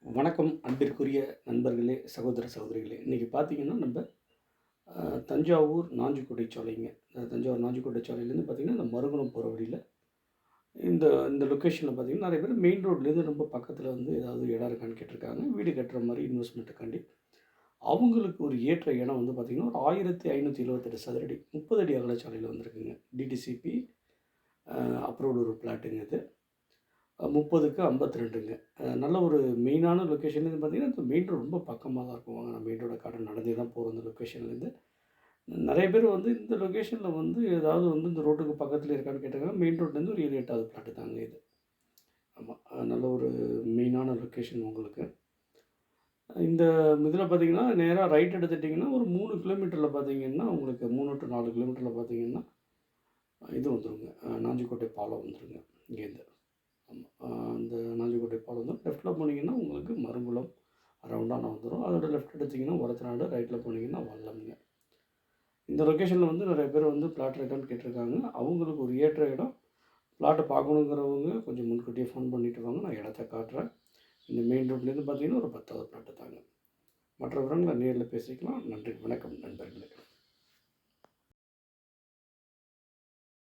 வணக்கம் அன்பிற்குரிய நண்பர்களே, சகோதர சகோதரிகளே. இன்றைக்கி பார்த்தீங்கன்னா, தஞ்சாவூர் நாஞ்சிக்கோட்டை சாலைங்க. தஞ்சாவூர் நாஞ்சிக்கோட்டை சாலையிலேருந்து பார்த்தீங்கன்னா, இந்த மருகுணம் போகிற வழியில இந்த இந்த லொக்கேஷனில் பார்த்தீங்கன்னா, நெறைய பேர் மெயின் ரோட்லேருந்து ரொம்ப பக்கத்தில வந்து ஏதாவது இடம் இருக்கான்னு கேட்டிருக்காங்க. வீடு கட்டுற மாரி இன்வெஸ்ட்மெண்ட்டுக்காண்டி. அவங்களுக்கு ஒரு ஏற்ற இடம் வந்து பார்த்தீங்கன்னா, ஒரு 1578 சதுரடி, 30 அடி அகலச்சாலையில வந்திருக்குங்க. டிடிசிபி அப்ரூவ்டு ஒரு பிளாட்டுங்க இது. 30க்கு 52ங்க. நல்ல ஒரு மெயினான லொக்கேஷன்லேருந்து பார்த்தீங்கன்னா, இந்த மெயின் ரோடு ரொம்ப பக்கமா தான் இருக்கும். வாங்க நான் மெயின் ரோட காட்டுறேன். நடந்தே தான் போறோம் இந்த லொக்கேஷன்லேருந்து. நெறைய பேர் வந்து இந்த லொக்கேஷனில் வந்து ஏதாவது வந்து இந்த ரோட்டுக்கு பக்கத்தில இருக்கான்னு கேட்டாங்கன்னா, மெயின் ரோட்லேருந்து ஒரு 7, 8வது பிளாட்டு தாங்க இது. ஆமா. நல்ல ஒரு மெயினான லொக்கேஷன் உங்களுக்கு. இந்த இதில பார்த்தீங்கன்னா, நேரா ரைட் எடுத்துட்டிங்கன்னா, ஒரு 3 கிலோமீட்டரில பார்த்தீங்கன்னா, உங்களுக்கு 3 டூ 4 கிலோமீட்டரில பார்த்தீங்கன்னா, இது வந்துருங்க. நாஞ்சிக்கோட்டை பாலம் வந்துருங்க இங்கேருந்து. ஆமா. அந்த நாஞ்சிக்கோட்டை பாலம் தான் லெஃப்ட்டில் போனீங்கன்னா, உங்களுக்கு மருங்குளம் ரவுண்டானா வந்துரும். அதோட லெஃப்ட் எடுத்தீங்கன்னா ஒரத்தநாடு, ரைட்டில் போனீங்கன்னா வல்லம்ங்க. இந்த லொக்கேஷனில் வந்து நெறைய பேர் வந்து பிளாட் இருக்கான்னு கேட்டிருக்காங்க. அவங்களுக்கு ஒரு ஏற்ற இடம். பிளாட்ட பார்க்கணுங்கிறவங்க கொஞ்சம் முன்கூட்டியே ஃபோன் பண்ணிட்டு வாங்க. நான் இடத்த காட்டுறேன். இந்த மெயின் ரோட்லேருந்து பார்த்தீங்கன்னா, ஒரு 10வது பிளாட்டு தாங்க. மற்ற விவரங்கள நேர்ல பேசிக்கலாம். நன்றி. வணக்கம் நண்பர்களே.